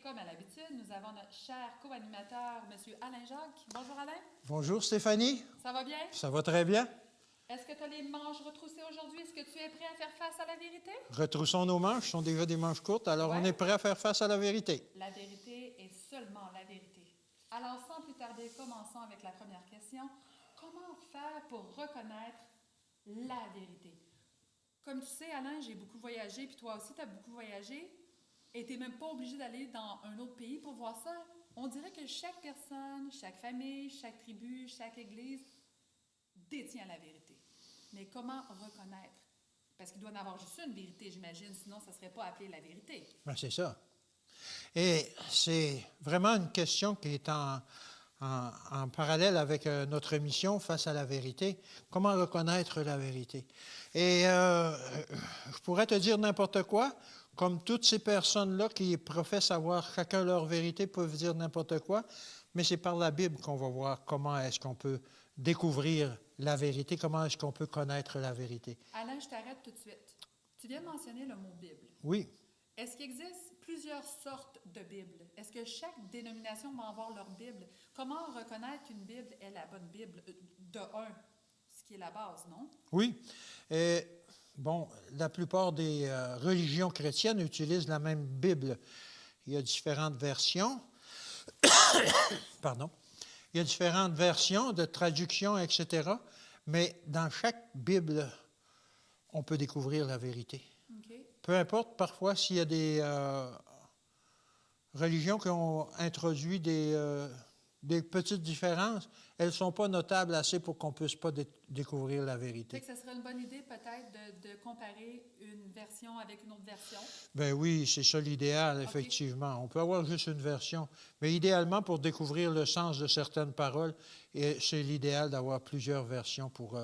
comme à l'habitude, nous avons notre cher co-animateur, M. Alain Jacques. Bonjour Alain. Bonjour Stéphanie. Ça va bien? Ça va très bien. Est-ce que tu as les manches retroussées aujourd'hui? Est-ce que tu es prêt à faire face à la vérité? Retroussons nos manches, ce sont déjà des manches courtes, alors Ouais. on est prêt à faire face à la vérité. La vérité est seulement la vérité. Alors, sans plus tarder, commençons avec la première question. Comment faire pour reconnaître la vérité? Comme tu sais, Alain, j'ai beaucoup voyagé, puis toi aussi, tu as beaucoup voyagé, et tu n'es même pas obligé d'aller dans un autre pays pour voir ça. On dirait que chaque personne, chaque famille, chaque tribu, chaque église détient la vérité. Mais comment reconnaître? Parce qu'il doit y en avoir juste une vérité, j'imagine, sinon ça ne serait pas appelé la vérité. Ben, c'est ça. Et c'est vraiment une question qui est en parallèle avec notre mission face à la vérité. Comment reconnaître la vérité? Et je pourrais te dire n'importe quoi, comme toutes ces personnes-là qui professent avoir chacun leur vérité peuvent dire n'importe quoi, mais c'est par la Bible qu'on va voir comment est-ce qu'on peut découvrir la vérité, comment est-ce qu'on peut connaître la vérité. Alain, je t'arrête tout de suite. Tu viens de mentionner le mot Bible. Oui. Est-ce qu'il existe plusieurs sortes de Bibles? Est-ce que chaque dénomination va avoir leur Bible? Comment reconnaître qu'une Bible est la bonne Bible? De un, ce qui est la base, non? Oui. Et, bon, la plupart des religions chrétiennes utilisent la même Bible. Il y a différentes versions. Pardon. Il y a différentes versions de traduction, etc. Mais dans chaque Bible, on peut découvrir la vérité. Okay. Peu importe, parfois, s'il y a des religions qui ont introduit des petites différences, elles ne sont pas notables assez pour qu'on ne puisse pas découvrir la vérité. Fait que ça serait une bonne idée peut-être de comparer une version avec une autre version. Ben oui, c'est ça l'idéal, effectivement. On peut avoir juste une version, mais idéalement, pour découvrir le sens de certaines paroles, c'est l'idéal d'avoir plusieurs versions pour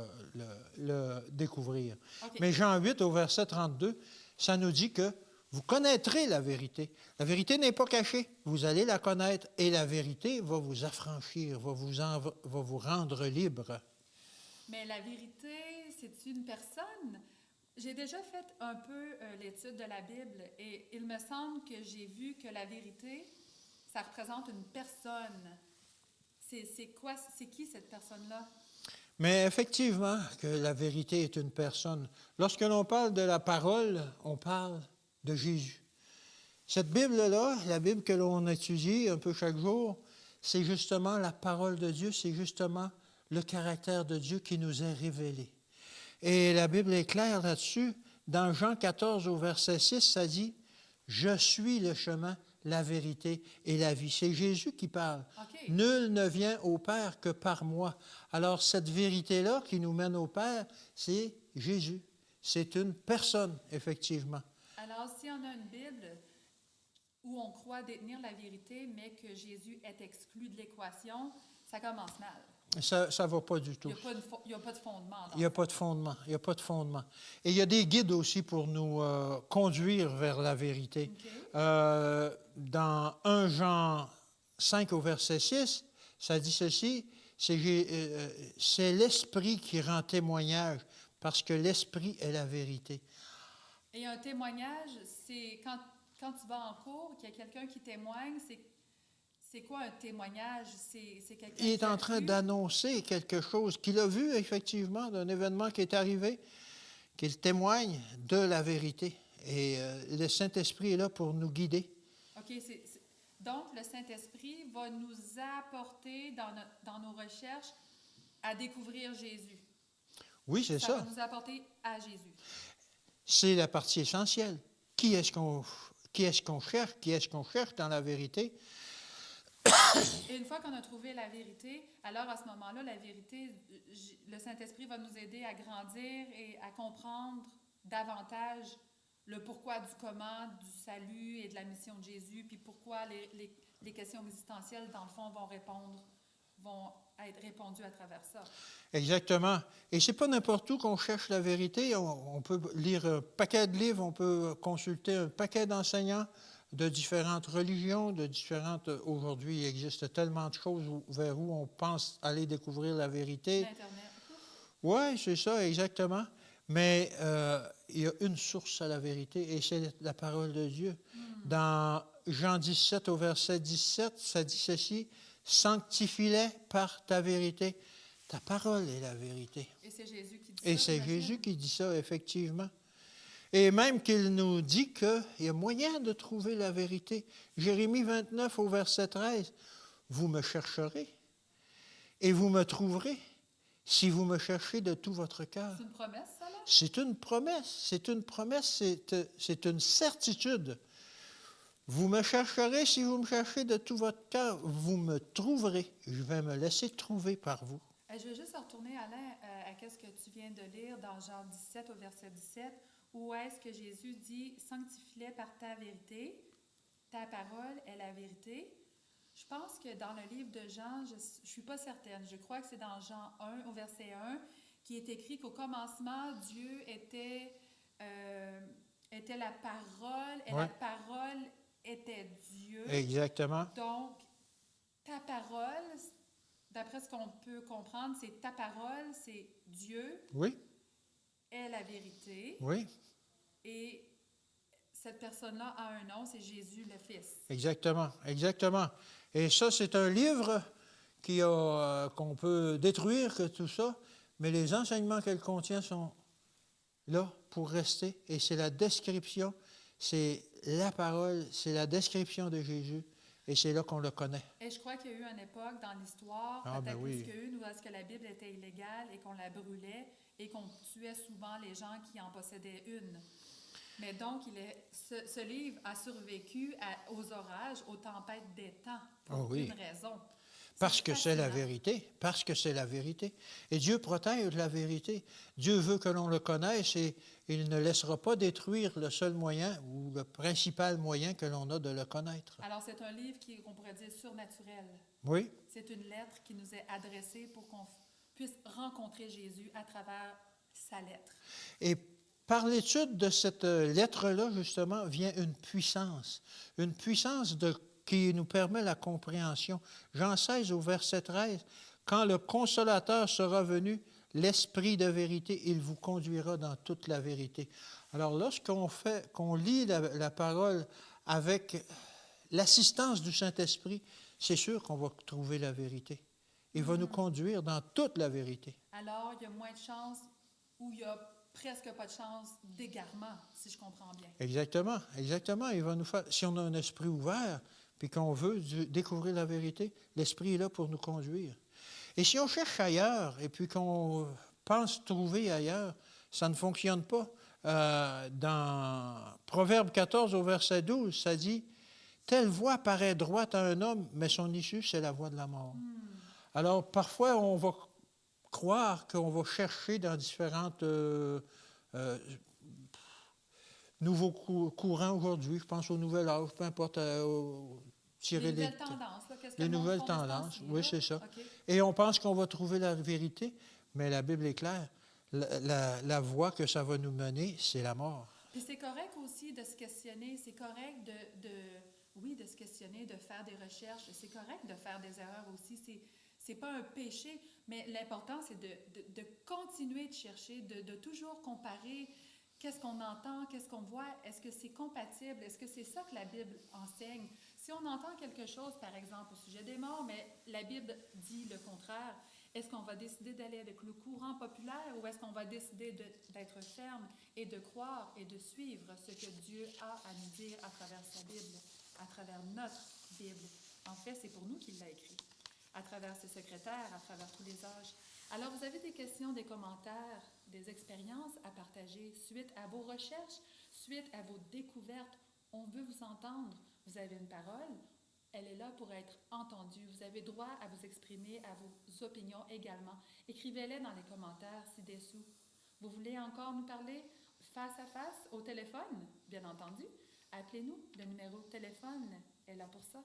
le découvrir. Okay. Mais Jean 8, au verset 32, ça nous dit que vous connaîtrez la vérité. La vérité n'est pas cachée. Vous allez la connaître et la vérité va vous affranchir, va vous rendre libre. Mais la vérité, c'est une personne? J'ai déjà fait un peu l'étude de la Bible et il me semble que j'ai vu que la vérité, ça représente une personne. C'est qui cette personne-là? Mais effectivement, que la vérité est une personne. Lorsque l'on parle de la parole, on parle de Jésus. Cette Bible-là, la Bible que l'on étudie un peu chaque jour, c'est justement la parole de Dieu, c'est justement le caractère de Dieu qui nous est révélé. Et la Bible est claire là-dessus. Dans Jean 14, au verset 6, ça dit « Je suis le chemin, la vérité et la vie ». C'est Jésus qui parle. Okay. Nul ne vient au Père que par moi. Alors, cette vérité-là qui nous mène au Père, c'est Jésus. C'est une personne, effectivement. Alors, si on a une Bible où on croit détenir la vérité, mais que Jésus est exclu de l'équation, ça commence mal. Ça ne va pas du tout. Il n'y a pas de fondement. Il n'y a pas de fondement. Il n'y a pas de fondement. Et il y a des guides aussi pour nous conduire vers la vérité. Okay. Dans 1 Jean 5 au verset 6, ça dit ceci, c'est l'Esprit qui rend témoignage, parce que l'Esprit est la vérité. Et un témoignage, c'est quand tu vas en cours, qu'il y a quelqu'un qui témoigne, c'est quoi un témoignage? C'est quelqu'un Il est en train d'annoncer quelque chose qu'il a vu, effectivement, d'un événement qui est arrivé, qu'il témoigne de la vérité. Et le Saint-Esprit est là pour nous guider. OK. Donc, le Saint-Esprit va nous apporter dans nos recherches à découvrir Jésus. Oui, c'est ça. Ça va nous apporter à Jésus. C'est la partie essentielle. Qui est-ce qu'on cherche? Qui est-ce qu'on cherche dans la vérité? Et une fois qu'on a trouvé la vérité, alors à ce moment-là, la vérité, le Saint-Esprit va nous aider à grandir et à comprendre davantage le pourquoi du comment, du salut et de la mission de Jésus, puis pourquoi les questions existentielles, dans le fond, vont être répondues à travers ça. Exactement. Et c'est pas n'importe où qu'on cherche la vérité. On peut lire un paquet de livres, on peut consulter un paquet d'enseignants de différentes religions, Aujourd'hui, il existe tellement de choses vers où on pense aller découvrir la vérité. L'Internet. Oui, c'est ça, exactement. Mais il y a une source à la vérité et c'est la parole de Dieu. Dans Jean 17 au verset 17, ça dit ceci, « Sanctifie-les par ta vérité. » Ta parole est la vérité. Et c'est Jésus qui dit Et ça, c'est j'imagine? Jésus qui dit ça, effectivement. Et même qu'il nous dit qu'il y a moyen de trouver la vérité. Jérémie 29 au verset 13, « Vous me chercherez et vous me trouverez si vous me cherchez de tout votre cœur. » C'est une promesse, ça, là? C'est une promesse, c'est une certitude. Vous me chercherez si vous me cherchez de tout votre cœur, vous me trouverez. Je vais me laisser trouver par vous. Je veux juste retourner, Alain, à ce que tu viens de lire dans Jean 17 au verset 17, où est-ce que Jésus dit « Sanctifie-les par ta vérité, ta parole est la vérité ». Je pense que dans le livre de Jean, je ne suis pas certaine, je crois que c'est dans Jean 1 au verset 1, qui est écrit qu'au commencement, Dieu était la parole, et Ouais. la parole était Dieu. Exactement. Donc, ta parole, d'après ce qu'on peut comprendre, c'est ta parole, c'est Dieu, Oui, est la vérité. oui, Et cette personne-là a un nom, c'est Jésus le Fils. exactement, exactement. Et ça, c'est un livre qu'on peut détruire, que tout ça, mais les enseignements qu'elle contient sont là pour rester. Et c'est la description, c'est la parole, c'est la description de Jésus. Et c'est là qu'on le connaît. Et je crois qu'il y a eu une époque dans l'histoire, peut-être plus qu'une, où est-ce que la Bible était illégale et qu'on la brûlait et qu'on tuait souvent les gens qui en possédaient une. Mais donc, ce livre a survécu aux orages, aux tempêtes des temps, pour une raison. Parce que c'est la vérité, parce que c'est la vérité. Et Dieu protège la vérité. Dieu veut que l'on le connaisse et il ne laissera pas détruire le seul moyen ou le principal moyen que l'on a de le connaître. Alors, c'est un livre qu'on pourrait dire surnaturel. Oui. C'est une lettre qui nous est adressée pour qu'on puisse rencontrer Jésus à travers sa lettre. Et par l'étude de cette lettre-là, justement, vient une puissance qui nous permet la compréhension. Jean 16 au verset 13, « Quand le Consolateur sera venu, l'Esprit de vérité, il vous conduira dans toute la vérité. » Alors, qu'on lit la parole avec l'assistance du Saint-Esprit, c'est sûr qu'on va trouver la vérité. Il va nous conduire dans toute la vérité. Alors, il y a moins de chances ou il y a presque pas de chance d'égarement, si je comprends bien. Exactement, exactement. Il va nous faire, si on a un esprit ouvert, puis qu'on veut découvrir la vérité, l'Esprit est là pour nous conduire. Et si on cherche ailleurs, et puis qu'on pense trouver ailleurs, ça ne fonctionne pas. Dans Proverbe 14 au verset 12, ça dit « Telle voie paraît droite à un homme, mais son issue, c'est la voie de la mort. » Alors, parfois, on va croire qu'on va chercher dans différentes nouveaux courants aujourd'hui, je pense au nouvel âge, peu importe, tirer les nouvelles tendances. Qu'est-ce que les nouvelles tendances, oui, c'est ça. Okay. Et on pense qu'on va trouver la vérité, mais la Bible est claire. La voie que ça va nous mener, c'est la mort. Puis c'est correct aussi de se questionner, c'est correct de se questionner, de faire des recherches, c'est correct de faire des erreurs aussi, c'est pas un péché, mais l'important c'est de continuer de chercher, de toujours comparer qu'est-ce qu'on entend, qu'est-ce qu'on voit, est-ce que c'est compatible, est-ce que c'est ça que la Bible enseigne? Si on entend quelque chose, par exemple, au sujet des morts, mais la Bible dit le contraire, est-ce qu'on va décider d'aller avec le courant populaire ou est-ce qu'on va décider d'être ferme et de croire et de suivre ce que Dieu a à nous dire à travers sa Bible, à travers notre Bible? En fait, c'est pour nous qu'il l'a écrit, à travers ses secrétaires, à travers tous les âges. Alors, vous avez des questions, des commentaires, des expériences à partager suite à vos recherches, suite à vos découvertes. On veut vous entendre. Vous avez une parole, elle est là pour être entendue. Vous avez droit à vous exprimer, à vos opinions également. Écrivez-les dans les commentaires ci-dessous. Vous voulez encore nous parler face à face, au téléphone, bien entendu? Appelez-nous, le numéro de téléphone est là pour ça.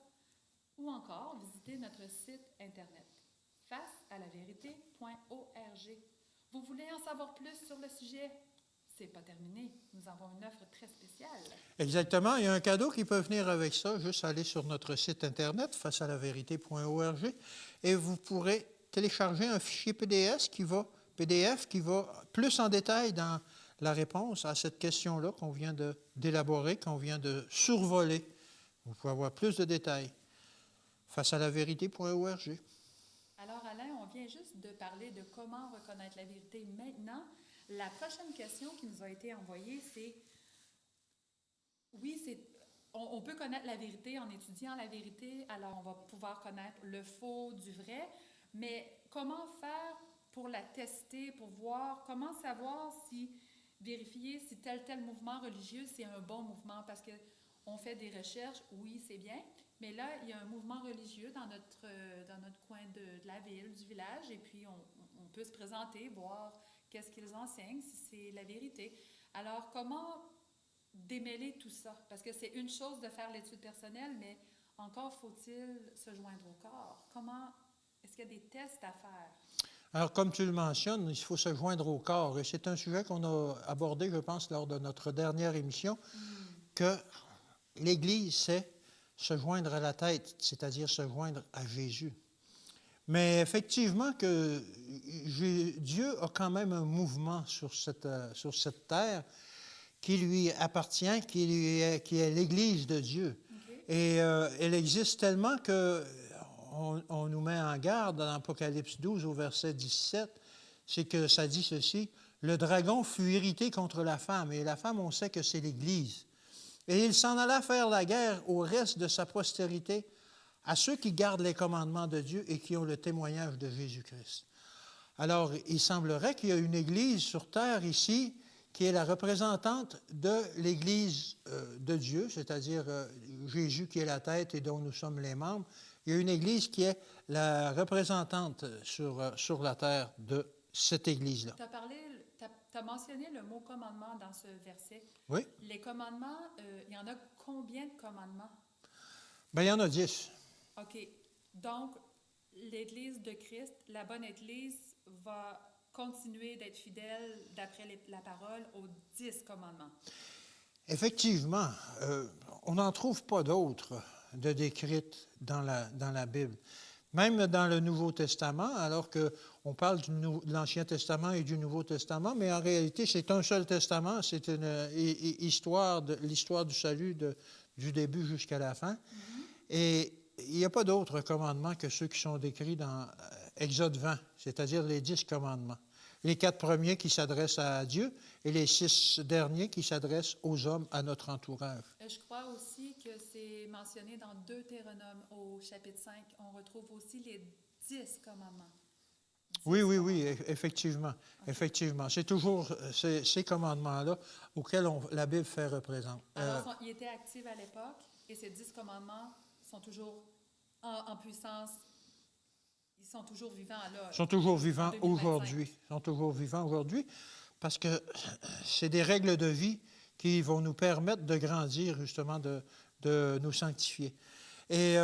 Ou encore, visitez notre site Internet, facealavérité.org. Vous voulez en savoir plus sur le sujet? C'est pas terminé. Nous avons une offre très spéciale. Exactement. Il y a un cadeau qui peut venir avec ça. Juste aller sur notre site Internet, facealavérité.org, et vous pourrez télécharger un fichier PDF qui va plus en détail dans la réponse à cette question-là qu'on vient d'élaborer, qu'on vient de survoler Vous pouvez avoir plus de détails. Face à la vérité.org. Alors, Alain, on vient juste de parler de comment reconnaître la vérité. Maintenant, la prochaine question qui nous a été envoyée, c'est, oui, on peut connaître la vérité en étudiant la vérité, alors on va pouvoir connaître le faux du vrai, mais comment faire pour la tester, pour voir, comment savoir vérifier si tel mouvement religieux, c'est un bon mouvement, parce que on fait des recherches, oui, c'est bien, mais là, il y a un mouvement religieux dans notre coin de la ville, du village, et puis on peut se présenter, voir qu'est-ce qu'ils enseignent, si c'est la vérité. Alors, comment démêler tout ça? Parce que c'est une chose de faire l'étude personnelle, mais encore faut-il se joindre au corps. Est-ce qu'il y a des tests à faire? Alors, comme tu le mentionnes, il faut se joindre au corps. Et c'est un sujet qu'on a abordé, je pense, lors de notre dernière émission, que l'Église, c'est se joindre à la tête, c'est-à-dire se joindre à Jésus. Mais effectivement, Dieu a quand même un mouvement sur cette terre qui lui appartient, qui est l'Église de Dieu. Okay. Et elle existe tellement qu'on nous met en garde dans l'Apocalypse 12 au verset 17, c'est que ça dit ceci, « Le dragon fut irrité contre la femme, et la femme, on sait que c'est l'Église. Et il s'en alla faire la guerre au reste de sa postérité, à ceux qui gardent les commandements de Dieu et qui ont le témoignage de Jésus-Christ. » Alors, il semblerait qu'il y a une Église sur terre ici qui est la représentante de l'Église de Dieu, c'est-à-dire Jésus qui est la tête et dont nous sommes les membres. Il y a une Église qui est la représentante sur la terre de cette Église-là. Tu as mentionné le mot commandement dans ce verset. Oui. Les commandements, il y en a combien de commandements? Bien, il y en a 10. OK. Donc, l'Église de Christ, la bonne Église, va continuer d'être fidèle, d'après la parole, aux 10 commandements. Effectivement, on n'en trouve pas d'autres de décrites dans la Bible. Même dans le Nouveau Testament, alors qu'on parle de l'Ancien Testament et du Nouveau Testament, mais en réalité, c'est un seul testament, c'est l'histoire du salut du début jusqu'à la fin. Et il n'y a pas d'autres commandements que ceux qui sont décrits dans Exode 20, c'est-à-dire les 10 commandements. Les 4 premiers qui s'adressent à Dieu et les 6 derniers qui s'adressent aux hommes, à notre entourage. Je crois aussi que c'est mentionné dans Deutéronome au chapitre 5. On retrouve aussi les 10 commandements. Oui, effectivement. Okay. Effectivement. C'est toujours ces commandements-là auxquels la Bible fait référence. Alors, ils étaient actifs à l'époque et ces 10 commandements sont toujours en puissance. Ils sont toujours vivants là. Ils sont toujours vivants aujourd'hui. Ils sont toujours vivants aujourd'hui parce que c'est des règles de vie qui vont nous permettre de grandir, justement, de nous sanctifier. Et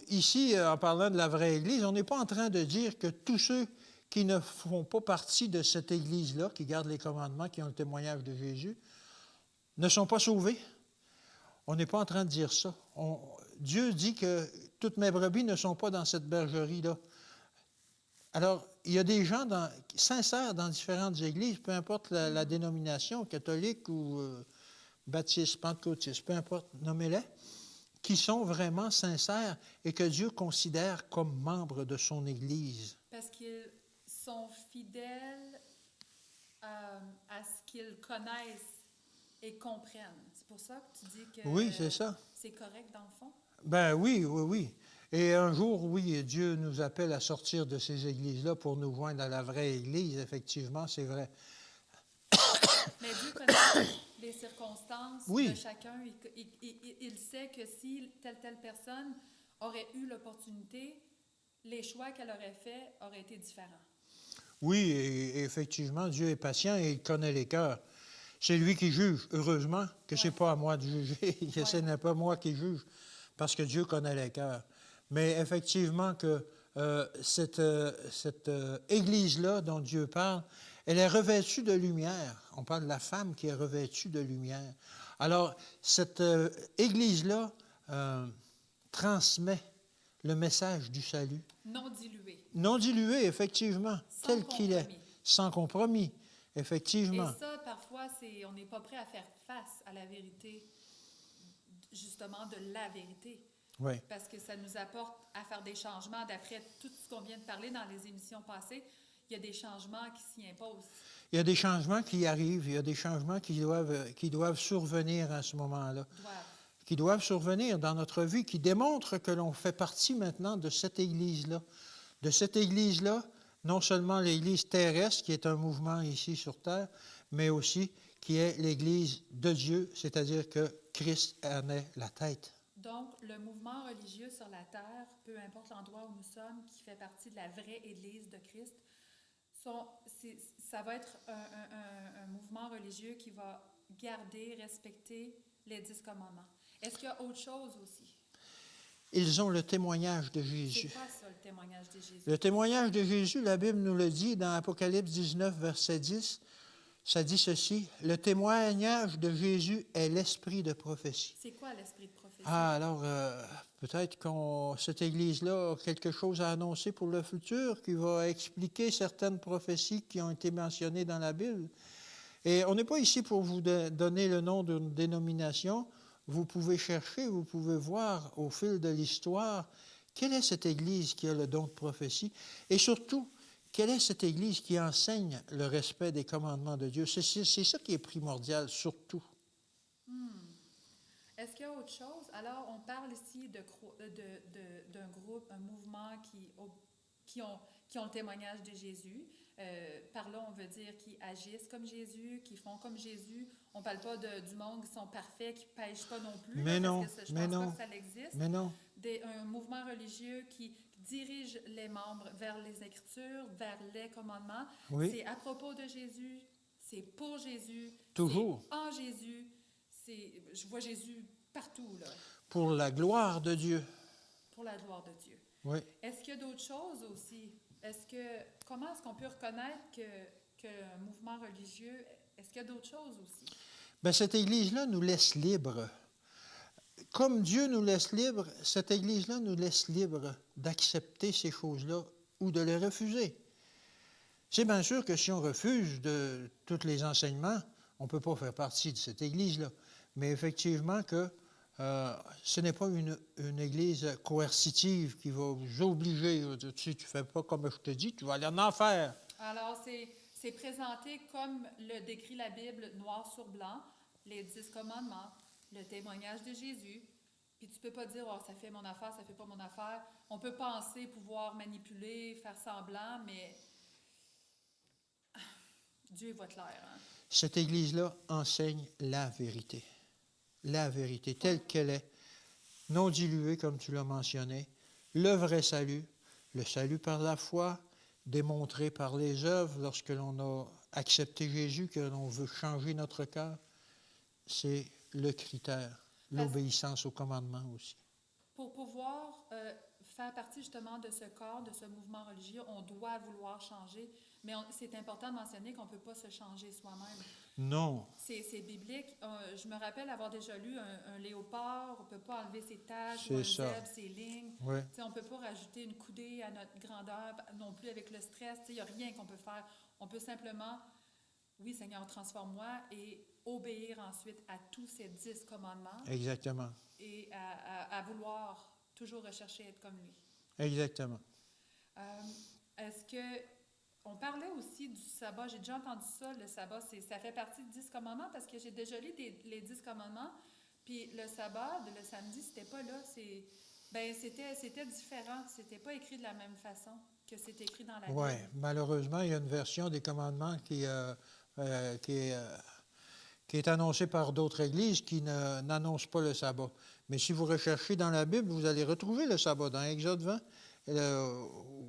ici, en parlant de la vraie Église, on n'est pas en train de dire que tous ceux qui ne font pas partie de cette Église-là, qui gardent les commandements, qui ont le témoignage de Jésus, ne sont pas sauvés. On n'est pas en train de dire ça. Dieu dit que toutes mes brebis ne sont pas dans cette bergerie-là. Alors, il y a des gens sincères dans différentes églises, peu importe la dénomination, catholique ou baptiste, pentecôtiste, peu importe, nommez-les, qui sont vraiment sincères et que Dieu considère comme membres de son Église. Parce qu'ils sont fidèles à ce qu'ils connaissent et comprennent. C'est pour ça que tu dis que oui, c'est ça. C'est correct dans le fond? Ben oui. Et un jour, oui, Dieu nous appelle à sortir de ces églises-là pour nous joindre à la vraie Église. Effectivement, c'est vrai. Mais Dieu connaît les circonstances de chacun. Il sait que si telle personne aurait eu l'opportunité, les choix qu'elle aurait faits auraient été différents. Oui, et effectivement, Dieu est patient et il connaît les cœurs. C'est lui qui juge. Heureusement que ce n'est pas à moi de juger. Ce n'est pas moi qui juge, parce que Dieu connaît les cœurs. Mais effectivement que cette Église-là dont Dieu parle, elle est revêtue de lumière. On parle de la femme qui est revêtue de lumière. Alors, cette Église-là transmet le message du salut. Non dilué. Non dilué, effectivement, tel qu'il est, sans compromis, effectivement. Et ça, parfois, on n'est pas prêt à faire face à la vérité justement de la vérité. Oui. Parce que ça nous apporte à faire des changements. D'après tout ce qu'on vient de parler dans les émissions passées, il y a des changements qui s'y imposent. Il y a des changements qui arrivent, il y a des changements qui doivent survenir à ce moment-là, qui doivent survenir dans notre vie, qui démontrent que l'on fait partie maintenant de cette Église-là. De cette Église-là, non seulement l'Église terrestre, qui est un mouvement ici sur terre, mais aussi qui est l'Église de Dieu, c'est-à-dire que Christ en est la tête. Donc, le mouvement religieux sur la terre, peu importe l'endroit où nous sommes, qui fait partie de la vraie Église de Christ, ça va être un mouvement religieux qui va garder, respecter les 10 commandements. Est-ce qu'il y a autre chose aussi? Ils ont le témoignage de Jésus. C'est quoi ça, le témoignage de Jésus? Le témoignage de Jésus, la Bible nous le dit dans Apocalypse 19, verset 10, ça dit ceci, « Le témoignage de Jésus est l'esprit de prophétie. » C'est quoi l'esprit de prophétie? Ah, alors, peut-être que cette Église-là a quelque chose à annoncer pour le futur, qui va expliquer certaines prophéties qui ont été mentionnées dans la Bible. Et on n'est pas ici pour vous donner le nom d'une dénomination. Vous pouvez chercher, vous pouvez voir au fil de l'histoire quelle est cette Église qui a le don de prophétie et surtout, quelle est cette Église qui enseigne le respect des commandements de Dieu. C'est ça qui est primordial, surtout. Est-ce qu'il y a autre chose? Alors, on parle ici d'un groupe, un mouvement qui ont le témoignage de Jésus. Par là, on veut dire qui agissent comme Jésus, qui font comme Jésus. On ne parle pas du monde qui sont parfaits, qui ne pêchent pas non plus. Mais là, non, parce que je mais pense non. pas que ça existe. Mais non. Un mouvement religieux qui dirige les membres vers les Écritures, vers les commandements. Oui. C'est à propos de Jésus, c'est pour Jésus. Toujours. C'est en Jésus. Je vois Jésus partout, là. Pour la gloire de Dieu. Pour la gloire de Dieu. Oui. Est-ce qu'il y a d'autres choses aussi? Comment est-ce qu'on peut reconnaître qu'un mouvement religieux, est-ce qu'il y a d'autres choses aussi? Bien, cette Église-là nous laisse libres. Comme Dieu nous laisse libres, cette Église-là nous laisse libres d'accepter ces choses-là ou de les refuser. C'est bien sûr que si on refuse de tous les enseignements, on ne peut pas faire partie de cette Église-là. Mais effectivement que ce n'est pas une Église coercitive qui va vous obliger. Tu ne fais pas comme je te dis, tu vas aller en enfer. Alors, c'est présenté comme le décrit la Bible noir sur blanc, les 10 commandements, le témoignage de Jésus. Puis tu ne peux pas dire, oh, ça fait mon affaire, ça ne fait pas mon affaire. On peut penser pouvoir manipuler, faire semblant, mais Dieu est votre clair. Hein? Cette Église-là enseigne la vérité telle qu'elle est, non diluée comme tu l'as mentionné, le vrai salut, le salut par la foi, démontré par les œuvres lorsque l'on a accepté Jésus, que l'on veut changer notre cœur, c'est le critère, l'obéissance au commandement aussi. Pour pouvoir faire partie justement de ce corps, de ce mouvement religieux, on doit vouloir changer, mais c'est important de mentionner qu'on ne peut pas se changer soi-même. Non. C'est biblique. Je me rappelle avoir déjà lu un léopard, on ne peut pas enlever ses taches, C'est ou un ça. zèbre, ses lignes. Oui. On ne peut pas rajouter une coudée à notre grandeur non plus avec le stress. Il n'y a rien qu'on peut faire. On peut simplement, oui Seigneur, transforme-moi et obéir ensuite à tous ces 10 commandements. Exactement. Et à vouloir toujours rechercher être comme lui. Exactement. Est-ce que... On parlait aussi du sabbat. J'ai déjà entendu ça, le sabbat. Ça fait partie des 10 commandements parce que j'ai déjà lu les 10 commandements. Puis le sabbat, le samedi, c'était pas là. C'était différent. C'était pas écrit de la même façon que c'est écrit dans la Bible. Oui, malheureusement, il y a une version des commandements qui est annoncée par d'autres églises qui n'annoncent pas le sabbat. Mais si vous recherchez dans la Bible, vous allez retrouver le sabbat dans Exode 20,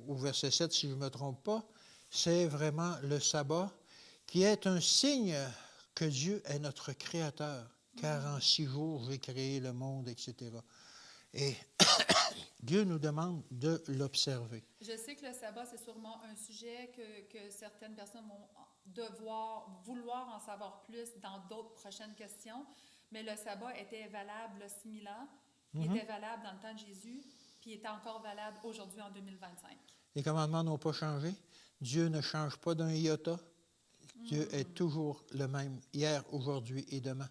au verset 7, si je ne me trompe pas. C'est vraiment le sabbat qui est un signe que Dieu est notre créateur, car en 6 jours, j'ai créé le monde, etc. Et Dieu nous demande de l'observer. Je sais que le sabbat, c'est sûrement un sujet que certaines personnes vont vouloir en savoir plus dans d'autres prochaines questions, mais le sabbat était valable 6000 ans, il était valable dans le temps de Jésus, puis il est encore valable aujourd'hui en 2025. Les commandements n'ont pas changé. Dieu ne change pas d'un iota. Dieu est toujours le même, hier, aujourd'hui et demain.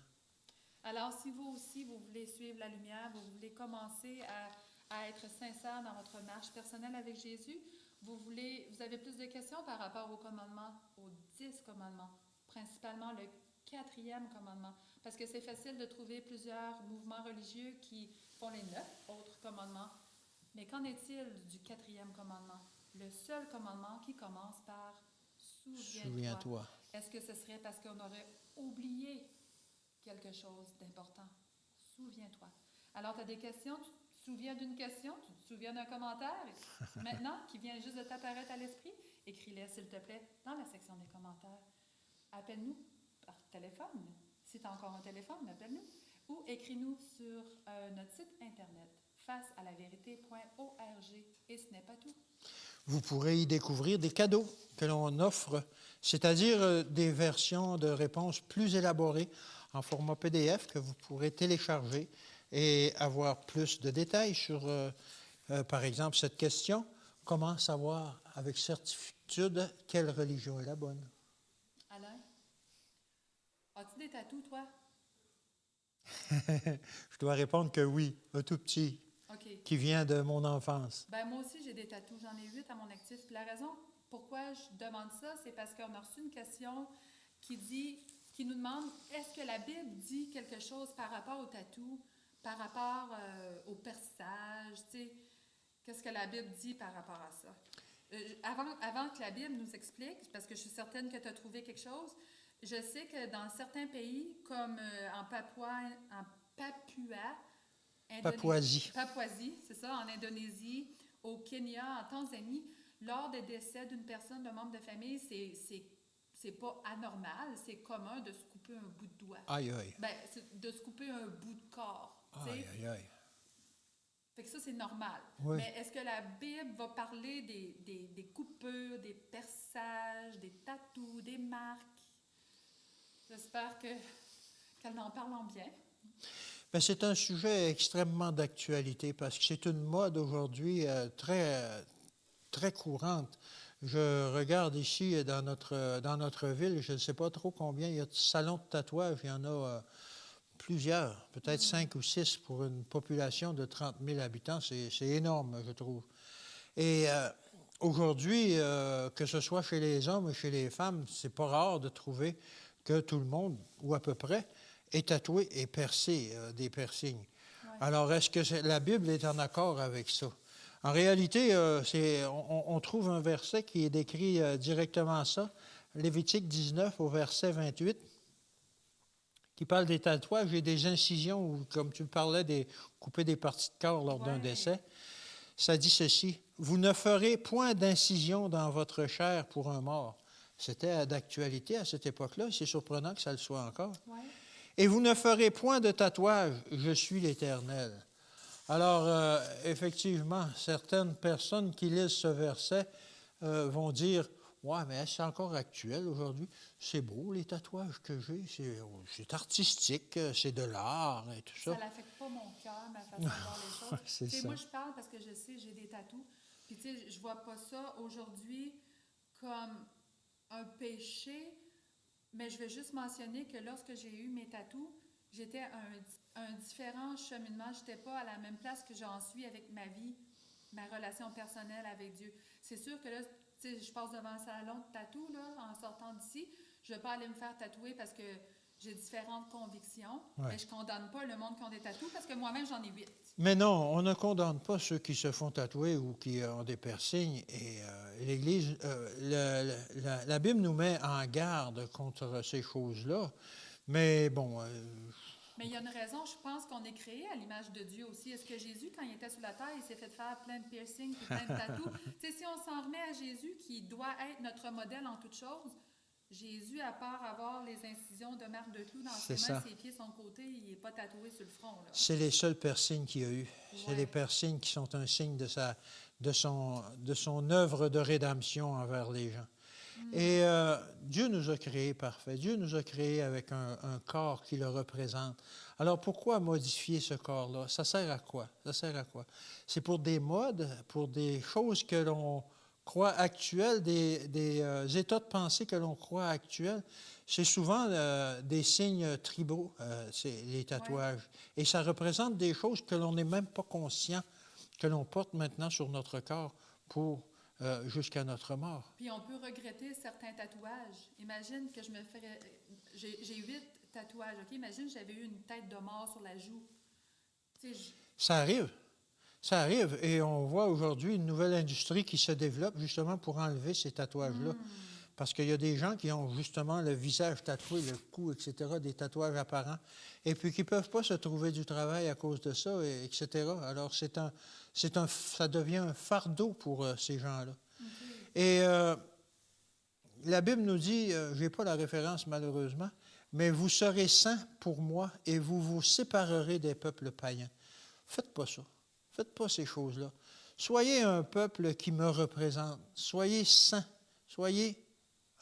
Alors, si vous aussi, vous voulez suivre la lumière, vous voulez commencer à être sincère dans votre marche personnelle avec Jésus, vous avez plus de questions par rapport aux commandements, aux 10 commandements, principalement le 4e commandement, parce que c'est facile de trouver plusieurs mouvements religieux qui font les 9 autres commandements. Mais qu'en est-il du 4e commandement? Le seul commandement qui commence par souviens-toi. Souviens-toi. Est-ce que ce serait parce qu'on aurait oublié quelque chose d'important? Souviens-toi. Alors, tu as des questions, tu te souviens d'une question, tu te souviens d'un commentaire, maintenant, qui vient juste de t'apparaître à l'esprit, écris-les, s'il te plaît, dans la section des commentaires. Appelle-nous par téléphone, si tu as encore un téléphone, appelle-nous, ou écris-nous sur notre site internet, facealavérité.org, et ce n'est pas tout. Vous pourrez y découvrir des cadeaux que l'on offre, c'est-à-dire des versions de réponses plus élaborées en format PDF que vous pourrez télécharger et avoir plus de détails sur, par exemple, cette question. Comment savoir avec certitude quelle religion est la bonne? Alain, as-tu des tatous, toi? Je dois répondre que oui, un tout petit, OK. qui vient de mon enfance. Ben moi aussi, j'ai des tatous. J'en ai 8 à mon actif. Puis la raison pourquoi je demande ça, c'est parce qu'on a reçu une question qui nous demande, est-ce que la Bible dit quelque chose par rapport au tatou, par rapport au perçage, tu sais, qu'est-ce que la Bible dit par rapport à ça? Avant que la Bible nous explique, parce que je suis certaine que tu as trouvé quelque chose, je sais que dans certains pays, comme en Papouasie, c'est ça, en Indonésie, au Kenya, en Tanzanie, lors des décès d'une personne, d'un membre de famille, c'est pas anormal, c'est commun de se couper un bout de doigt. Aïe, aïe. Ben, de se couper un bout de corps. Aïe, aïe, aïe. Fait que ça, c'est normal. Oui. Mais est-ce que la Bible va parler des coupures, des perçages, des tatous, des marques? J'espère qu'elle en parle en bien. Bien, c'est un sujet extrêmement d'actualité parce que c'est une mode aujourd'hui très courante. Je regarde ici dans notre ville, je ne sais pas trop combien il y a de salons de tatouage. Il y en a plusieurs, peut-être 5 ou 6 pour une population de 30 000 habitants. C'est énorme, je trouve. Et aujourd'hui, que ce soit chez les hommes ou chez les femmes, c'est pas rare de trouver que tout le monde, ou à peu près, est tatoué et percé des piercings. Ouais. Alors, est-ce que la Bible est en accord avec ça? En réalité, on trouve un verset qui est décrit directement ça, Lévitique 19 au verset 28, qui parle des tatouages et des incisions, ou comme tu parlais, couper des parties de corps lors d'un décès. Ça dit ceci, « Vous ne ferez point d'incision dans votre chair pour un mort. » C'était d'actualité à cette époque-là, c'est surprenant que ça le soit encore. Ouais. « Et vous ne ferez point de tatouage, je suis l'Éternel. » Alors, effectivement, certaines personnes qui lisent ce verset vont dire, « Ouais, mais c'est encore actuel aujourd'hui. C'est beau, les tatouages que j'ai, c'est artistique, c'est de l'art et tout ça. » Ça n'affecte pas mon cœur, ma façon de voir les choses. C'est ça. Moi, je parle parce que je sais, j'ai des tatous. Puis, tu sais, je vois pas ça aujourd'hui comme un péché, mais je vais juste mentionner que lorsque j'ai eu mes tatous, j'étais un différent cheminement. Je n'étais pas à la même place que j'en suis avec ma vie, ma relation personnelle avec Dieu. C'est sûr que là, tu sais, je passe devant un salon de tatou, là, en sortant d'ici. Je ne vais pas aller me faire tatouer parce que j'ai différentes convictions. Ouais. Mais je ne condamne pas le monde qui ont des tatous parce que moi-même, j'en ai 8. Mais non, on ne condamne pas ceux qui se font tatouer ou qui ont des piercings. Et l'Église, la Bible nous met en garde contre ces choses-là. Mais bon... Mais il y a une raison, je pense qu'on est créé à l'image de Dieu aussi. Est-ce que Jésus, quand il était sur la terre, il s'est fait faire plein de piercings et plein de tatous? Tu sais, si on s'en remet à Jésus, qui doit être notre modèle en toutes choses, Jésus, à part avoir les incisions de marque de clous dans ses mains, ses pieds, son côté, il n'est pas tatoué sur le front. Là. C'est les seuls piercings qu'il y a eu. Ouais. C'est les piercings qui sont un signe de son œuvre de rédemption envers les gens. Et Dieu nous a créés parfaits. Dieu nous a créés avec un corps qui le représente. Alors pourquoi modifier ce corps-là? Ça sert à quoi? Ça sert à quoi? C'est pour des modes, pour des choses croit actuels, des états de pensée que l'on croit actuels, c'est souvent des signes tribaux, c'est les Ouais. tatouages. Et ça représente des choses que l'on n'est même pas conscient que l'on porte maintenant sur notre corps pour jusqu'à notre mort. Puis on peut regretter certains tatouages. Imagine que je me ferais. J'ai 8 tatouages, OK? Imagine j'avais eu une tête de mort sur la joue. Tu sais, Ça arrive. Ça arrive. Et on voit aujourd'hui une nouvelle industrie qui se développe justement pour enlever ces tatouages-là. Parce qu'il y a des gens qui ont justement le visage tatoué, le cou, etc., des tatouages apparents, et puis qui ne peuvent pas se trouver du travail à cause de ça, etc. Alors, ça devient un fardeau pour ces gens-là. OK. Et la Bible nous dit, je n'ai pas la référence malheureusement, mais vous serez saints pour moi et vous vous séparerez des peuples païens. Faites pas ça. Faites pas ces choses-là. Soyez un peuple qui me représente. Soyez saints. Soyez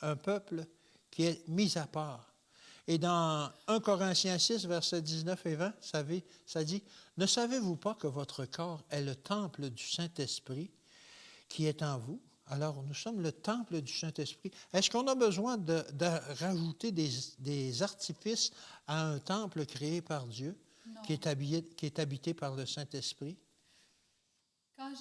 un peuple qui est mis à part. Et dans 1 Corinthiens 6, versets 19 et 20, ça dit, « Ne savez-vous pas que votre corps est le temple du Saint-Esprit qui est en vous? » Alors, nous sommes le temple du Saint-Esprit. Est-ce qu'on a besoin de rajouter des artifices à un temple créé par Dieu Non. qui est habité par le Saint-Esprit? Quand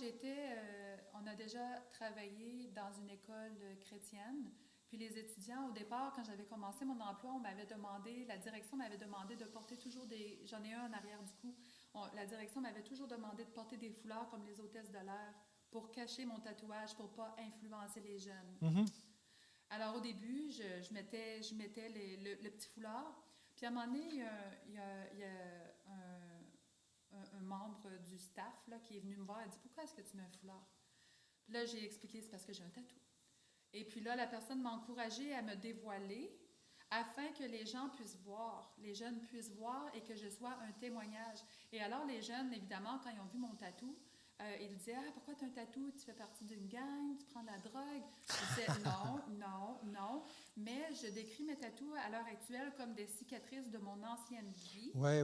on a déjà travaillé dans une école chrétienne, puis les étudiants, au départ, quand j'avais commencé mon emploi, la direction m'avait demandé de porter toujours j'en ai un en arrière du cou, la direction m'avait toujours demandé de porter des foulards comme les hôtesses de l'air pour cacher mon tatouage, pour ne pas influencer les jeunes. Mm-hmm. Alors au début, je mettais le petit foulard, puis à un moment donné, il y a un membre du staff là, qui est venu me voir et a dit « Pourquoi est-ce que tu mets un foulard? » Puis là, j'ai expliqué « C'est parce que j'ai un tatou. » Et puis là, la personne m'a encouragée à me dévoiler afin que les gens puissent voir, les jeunes puissent voir et que je sois un témoignage. Et alors, les jeunes, évidemment, quand ils ont vu mon tatou, ils disaient « Ah, pourquoi tu as un tatou? Tu fais partie d'une gang? Tu prends de la drogue? » Je disais « Non. » Mais je décris mes tatous à l'heure actuelle comme des cicatrices de mon ancienne vie. Oui.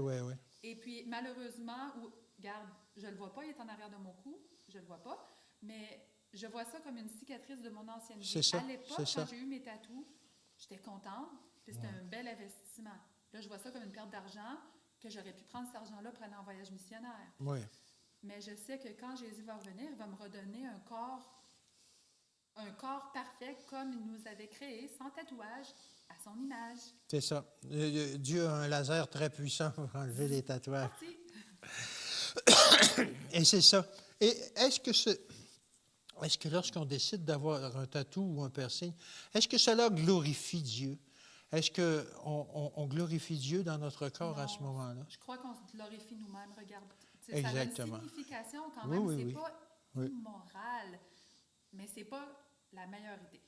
Et puis, malheureusement, regarde, je ne le vois pas, il est en arrière de mon cou, je ne le vois pas, mais je vois ça comme une cicatrice de mon ancienne vie. C'est ça, À l'époque, c'est ça. quand j'ai eu mes tatous, j'étais contente, puis c'était un bel investissement. Là, je vois ça comme une perte d'argent, que j'aurais pu prendre cet argent-là pour aller en voyage missionnaire. Oui. Mais je sais que quand Jésus va revenir, il va me redonner un corps parfait comme il nous avait créé, sans tatouage, à son image. C'est ça. Dieu a un laser très puissant pour enlever les tatouages. Parti. Et c'est ça. Et est-ce que lorsqu'on décide d'avoir un tatou ou un piercing, est-ce que cela glorifie Dieu? Est-ce qu'on glorifie Dieu dans notre corps Non, à ce moment-là? Je crois qu'on se glorifie nous-mêmes. Regarde, Exactement. ça a une signification quand même. Oui. C'est pas Oui. immoral, mais c'est pas la meilleure idée.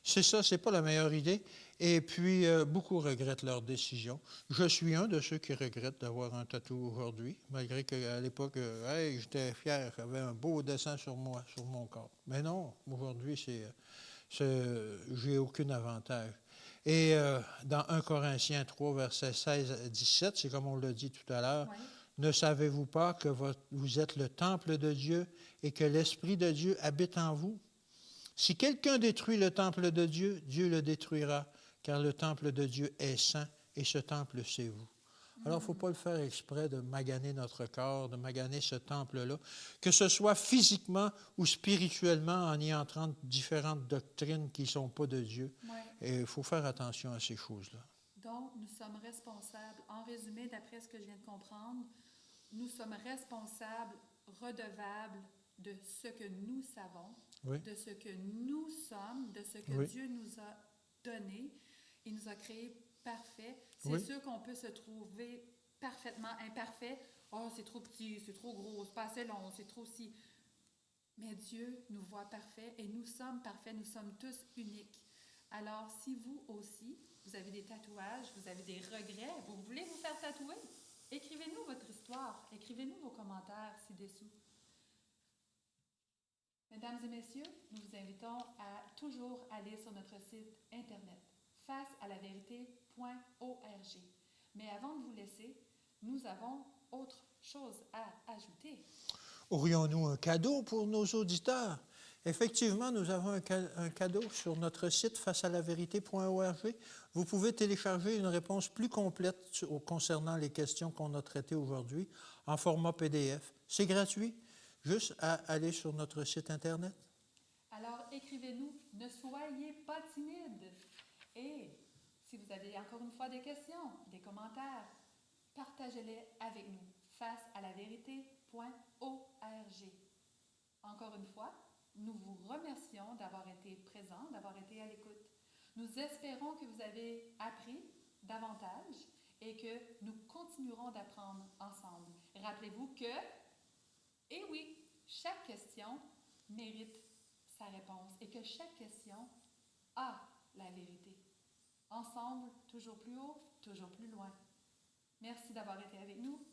C'est ça, c'est pas la meilleure idée. Et puis, beaucoup regrettent leur décision. Je suis un de ceux qui regrettent d'avoir un tatou aujourd'hui, malgré qu'à l'époque, hey, j'étais fier, j'avais un beau dessin sur moi, sur mon corps. Mais non, aujourd'hui, j'ai aucun avantage. Et dans 1 Corinthiens 3, versets 16 à 17, c'est comme on l'a dit tout à l'heure, Oui. ne savez-vous pas que vous êtes le temple de Dieu et que l'Esprit de Dieu habite en vous? Si quelqu'un détruit le temple de Dieu, Dieu le détruira, car le temple de Dieu est saint et ce temple, c'est vous. Alors, il ne faut pas le faire exprès de maganer notre corps, de maganer ce temple-là, que ce soit physiquement ou spirituellement en y entrant différentes doctrines qui ne sont pas de Dieu. Oui. Et il faut faire attention à ces choses-là. Donc, nous sommes responsables. En résumé, d'après ce que je viens de comprendre, nous sommes responsables, redevables de ce que nous savons, Oui. de ce que nous sommes, de ce que Oui. Dieu nous a donné. Il nous a créés parfaits. C'est Oui. sûr qu'on peut se trouver parfaitement imparfait. Oh, c'est trop petit, c'est trop gros, c'est pas assez long, c'est trop si. Mais Dieu nous voit parfaits et nous sommes parfaits, nous sommes tous uniques. Alors, si vous aussi, vous avez des tatouages, vous avez des regrets, vous voulez vous faire tatouer, écrivez-nous votre histoire, écrivez-nous vos commentaires ci-dessous. Mesdames et messieurs, nous vous invitons à toujours aller sur notre site internet facealavérité.org. Mais avant de vous laisser, nous avons autre chose à ajouter. Aurions-nous un cadeau pour nos auditeurs? Effectivement, nous avons un cadeau sur notre site facealavérité.org. Vous pouvez télécharger une réponse plus complète concernant les questions qu'on a traitées aujourd'hui en format PDF. C'est gratuit, juste à aller sur notre site Internet. Alors, écrivez-nous, ne soyez pas timides. Et si vous avez encore une fois des questions, des commentaires, partagez-les avec nous. Facealavérité.org. Encore une fois, nous vous remercions d'avoir été présents, d'avoir été à l'écoute. Nous espérons que vous avez appris davantage et que nous continuerons d'apprendre ensemble. Rappelez-vous que, eh oui, chaque question mérite sa réponse et que chaque question a la vérité. Ensemble, toujours plus haut, toujours plus loin. Merci d'avoir été avec nous.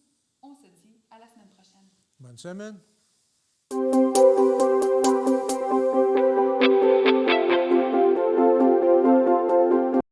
On se dit à la semaine prochaine. Bonne semaine.